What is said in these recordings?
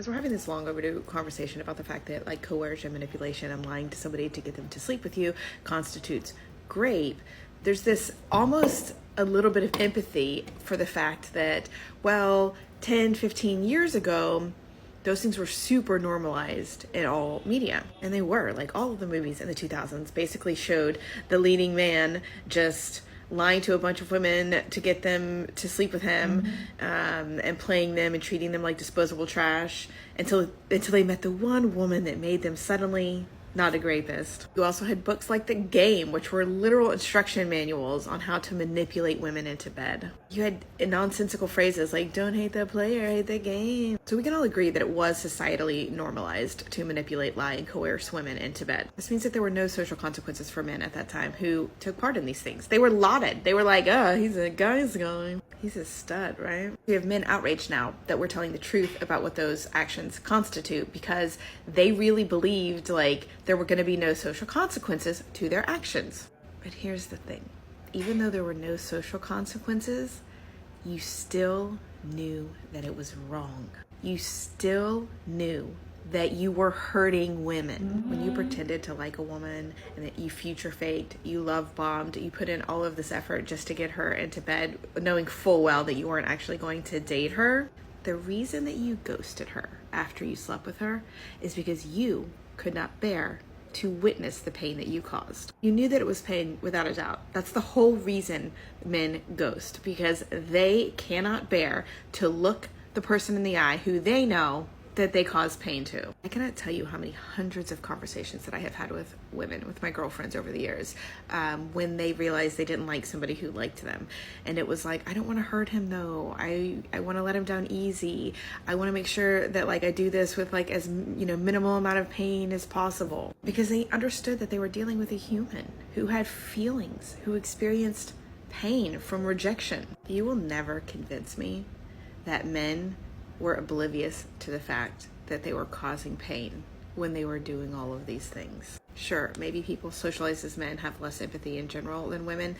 Because we're having this long overdue conversation about the fact that like coercion, manipulation, and lying to somebody to get them to sleep with you constitutes rape. There's this almost a little bit of empathy for the fact that, well, 10, 15 years ago, those things were super normalized in all media. And they were. Like, all of the movies in the 2000s basically showed the leading man just lying to a bunch of women to get them to sleep with him, and playing them and treating them like disposable trash until they met the one woman that made them suddenly not a rapist. You also had books like The Game, which were literal instruction manuals on how to manipulate women into bed. You had nonsensical phrases like, don't hate the player, hate the game. So we can all agree that it was societally normalized to manipulate, lie, and coerce women into bed. This means that there were no social consequences for men at that time who took part in these things. They were lauded. They were like, oh, he's a guy's guy. He's a stud, right? We have men outraged now that we're telling the truth about what those actions constitute because they really believed like there were going to be no social consequences to their actions. But here's the thing. Even though there were no social consequences, you still knew that it was wrong. You still knew that you were hurting women. When you pretended to like a woman and that you future faked, you love bombed, you put in all of this effort just to get her into bed, knowing full well that you weren't actually going to date her. The reason that you ghosted her after you slept with her is because you could not bear to witness the pain that you caused. You knew that it was pain without a doubt. That's the whole reason men ghost, because they cannot bear to look the person in the eye who they know that they cause pain to. I cannot tell you how many hundreds of conversations that I have had with women, with my girlfriends over the years, when they realized they didn't like somebody who liked them. And it was like, I don't want to hurt him though. I want to let him down easy. I want to make sure that like I do this with like as, minimal amount of pain as possible. Because they understood that they were dealing with a human who had feelings, who experienced pain from rejection. You will never convince me that men were oblivious to the fact that they were causing pain when they were doing all of these things. Sure, maybe people socialized as men have less empathy in general than women,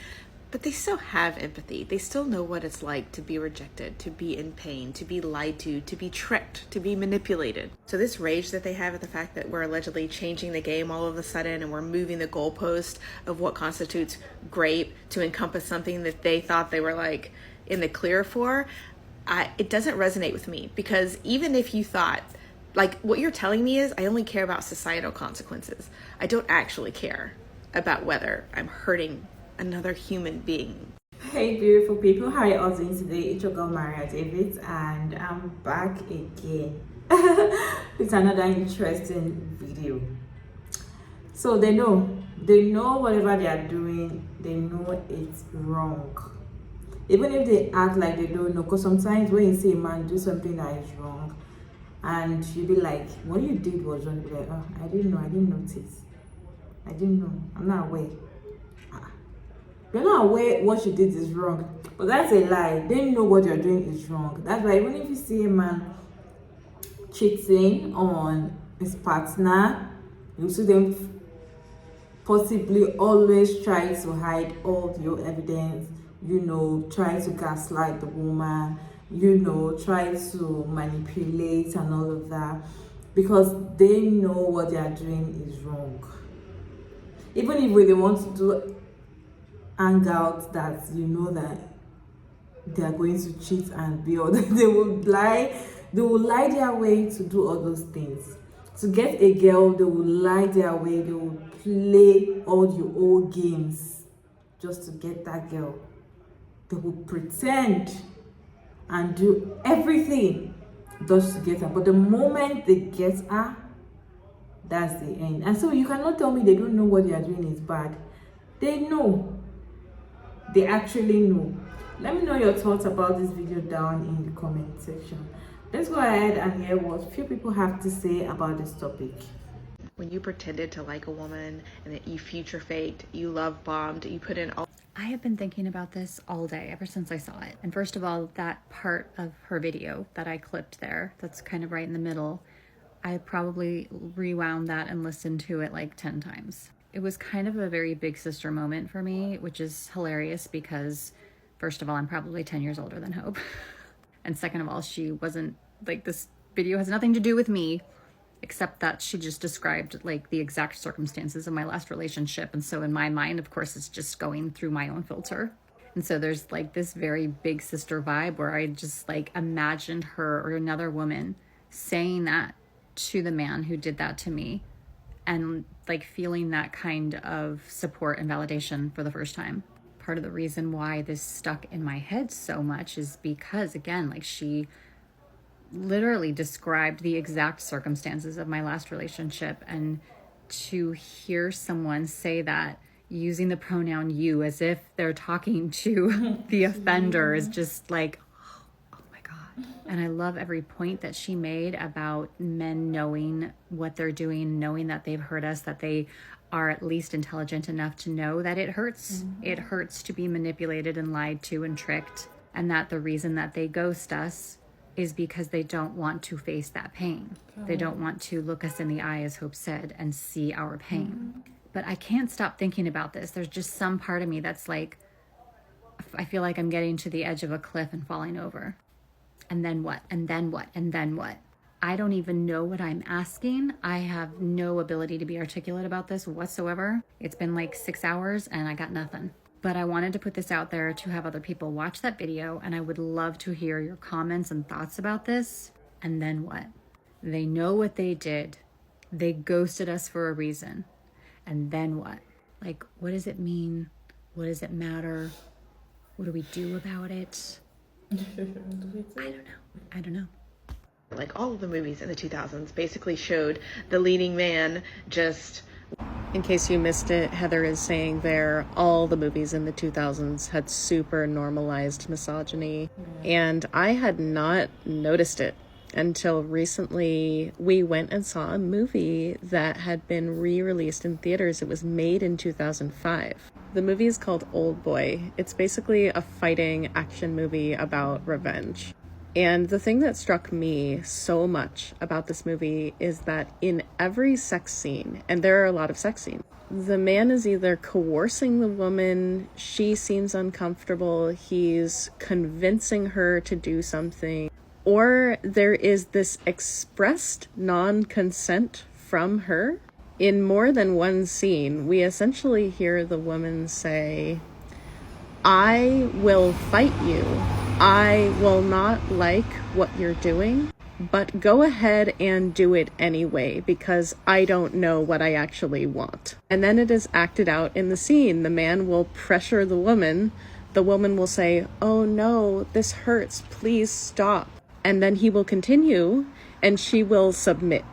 but they still have empathy. They still know what it's like to be rejected, to be in pain, to be lied to be tricked, to be manipulated. So this rage that they have at the fact that we're allegedly changing the game all of a sudden and we're moving the goalpost of what constitutes rape to encompass something that they thought they were like in the clear for, it doesn't resonate with me, because even if you thought, like what you're telling me is I only care about societal consequences. I don't actually care about whether I'm hurting another human being. Hey beautiful people, how are you all doing today? It's your girl Maria David and I'm back again with another interesting video. So they know whatever they are doing, they know it's wrong. Even if they act like they don't know, because sometimes when you see a man do something that is wrong and you be like, what you did was wrong, you be like, oh, I didn't know, I didn't notice, I didn't know, I'm not aware. You're not aware what you did is wrong, but that's a lie. They know what you're doing is wrong. That's why even if you see a man cheating on his partner, you see them possibly always try to hide all your evidence, try to gaslight the woman, try to manipulate and all of that, because they know what they are doing is wrong. Even if they want to do hangout that that they are going to cheat and be all they will lie their way to do all those things. To get a girl, they will lie their way, they will play all your old games just to get that girl. They will pretend and do everything just to get her. But the moment they get her, that's the end. And so you cannot tell me they don't know what they are doing is bad. They know. They actually know. Let me know your thoughts about this video down in the comment section. Let's go ahead and hear what few people have to say about this topic. When you pretended to like a woman and that you future faked, you love bombed, you put in all... I have been thinking about this all day ever since I saw it. And first of all, that part of her video that I clipped there, that's kind of right in the middle, I probably rewound that and listened to it like 10 times. It was kind of a very big sister moment for me, which is hilarious because, first of all, I'm probably 10 years older than Hope. And second of all, she wasn't like this video has nothing to do with me, except that she just described like the exact circumstances of my last relationship. And so in my mind, of course, it's just going through my own filter. And so there's like this very big sister vibe where I just like imagined her or another woman saying that to the man who did that to me, and like feeling that kind of support and validation for the first time. Part of the reason why this stuck in my head so much is because, again, like she literally described the exact circumstances of my last relationship, and to hear someone say that using the pronoun you as if they're talking to the offender is just like, oh my God. And I love every point that she made about men knowing what they're doing, knowing that they've hurt us, that they are at least intelligent enough to know that it hurts. It hurts to be manipulated and lied to and tricked, and that the reason that they ghost us is because they don't want to face that pain. They don't want to look us in the eye, as Hope said, and see our pain. But I can't stop thinking about this. There's just some part of me that's like, I feel like I'm getting to the edge of a cliff and falling over. And then what? And then what? And then what? I don't even know what I'm asking. I have no ability to be articulate about this whatsoever. It's been like 6 hours and I got nothing. But I wanted to put this out there to have other people watch that video, and I would love to hear your comments and thoughts about this. And then what? They know what they did. They ghosted us for a reason. And then what? Like, what does it mean? What does it matter? What do we do about it? I don't know. Like all of the movies in the 2000s basically showed the leading man just... In case you missed it, Heather is saying there all the movies in the 2000s had super normalized misogyny. And I had not noticed it until recently. We went and saw a movie that had been re-released in theaters. It was made in 2005. The movie is called Old Boy. It's basically a fighting action movie about revenge. And the thing that struck me so much about this movie is that in every sex scene, and there are a lot of sex scenes, the man is either coercing the woman, she seems uncomfortable, he's convincing her to do something, or there is this expressed non-consent from her. In more than one scene, we essentially hear the woman say, "I will fight you. I will not like what you're doing, but go ahead and do it anyway because I don't know what I actually want." And then it is acted out in the scene. The man will pressure the woman. The woman will say, "Oh no, this hurts. Please stop." And then he will continue and she will submit.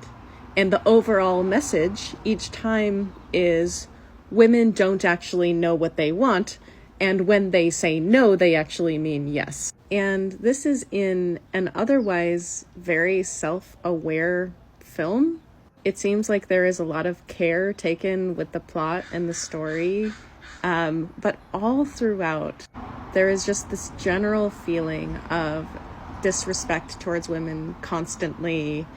And the overall message each time is women don't actually know what they want. And when they say no, they actually mean yes. And this is in an otherwise very self-aware film. It seems like there is a lot of care taken with the plot and the story. But all throughout, there is just this general feeling of disrespect towards women, constantly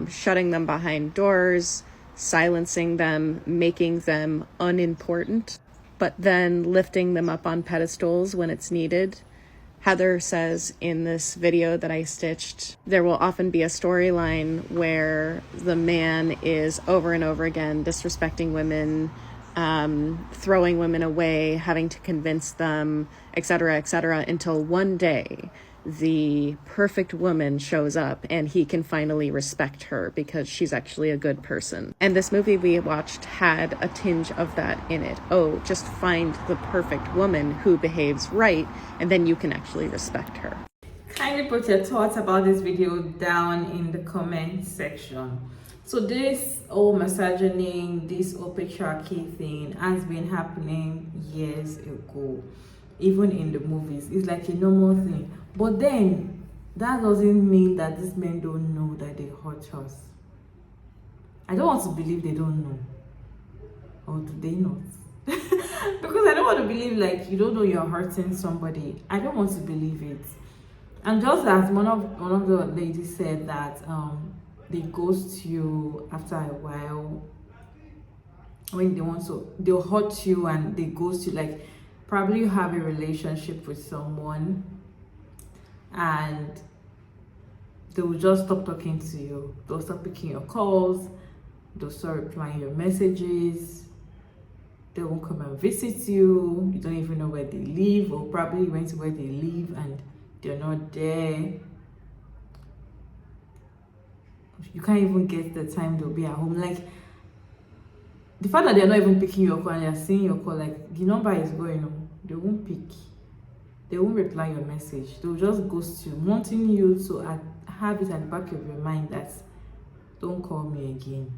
shutting them behind doors, silencing them, making them unimportant, but then lifting them up on pedestals when it's needed. Heather says in this video that I stitched, there will often be a storyline where the man is over and over again disrespecting women, throwing women away, having to convince them, etc., until one day the perfect woman shows up and he can finally respect her because she's actually a good person. And this movie we watched had a tinge of that in it. Oh, just find the perfect woman who behaves right and then you can actually respect her. Kindly put your thoughts about this video down in the comment section. So this whole misogyny, this whole patriarchy thing has been happening years ago, even in the movies. It's like a normal thing. But then that doesn't mean that these men don't know that they hurt us. I don't want to believe they don't know. Or do they not? Because I don't want to believe like you don't know you're hurting somebody. I don't want to believe it. And just as one of the ladies said that they ghost you after a while when they want to, they'll hurt you and they ghost you. Like probably you have a relationship with someone and they will just stop talking to you. They'll stop picking your calls. They'll start replying your messages. They won't come and visit you. You don't even know where they live, or probably you went to where they live and they're not there. You can't even get the time they'll be at home. Like, the fact that they're not even picking your call and they're seeing your call, like, the number is going on, they won't pick. They won't reply your message. They'll just ghost you, wanting you to have it at the back of your mind that don't call me again.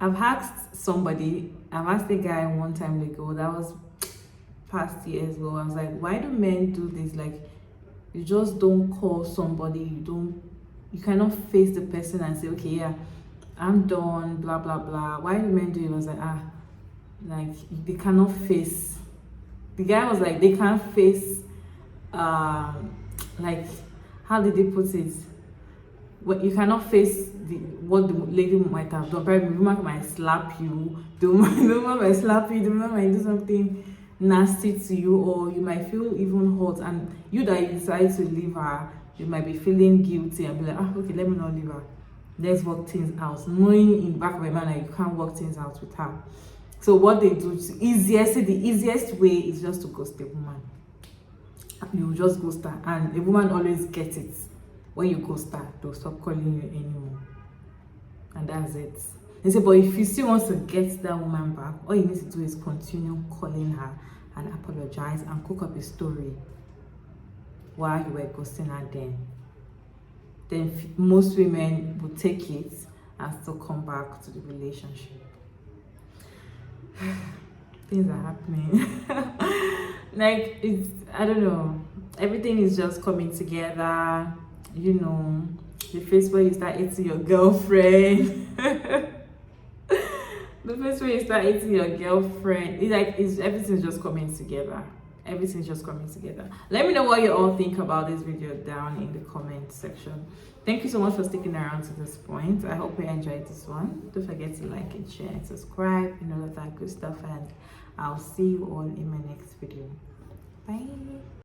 I've asked a guy one time ago, that was past years ago. I was like, why do men do this? Like, you just don't call somebody, you cannot face the person and say, okay, yeah, I'm done, blah blah blah. Why do men do it? I was like, like, they cannot face. The guy was like, they can't face, like, how did they put it? Well, you cannot face what the lady might have done. Probably the woman might slap you, the woman might slap you, the woman might do something nasty to you, or you might feel even hurt, and you that you decide to leave her, you might be feeling guilty and be like, okay, let me not leave her. Let's work things out. Knowing in the back of your mind that you can't work things out with her. So what they do, the easiest way is just to ghost the woman. You just ghost her, and the woman always gets it. When you ghost her, they'll stop calling you anymore. And that's it. They say, but if you still want to get that woman back, all you need to do is continue calling her and apologize and cook up a story while you were ghosting her then most women will take it and still come back to the relationship. Things are happening. Like, I don't know, everything is just coming together. You know, the face where you start eating your girlfriend. The face where you start eating your girlfriend, everything's just coming together. Everything's just coming together. Let me know what you all think about this video down in the comment section. Thank you so much for sticking around to this point. I hope you enjoyed this one. Don't forget to like and share and subscribe, all of that good stuff, and I'll see you all in my next video. Bye.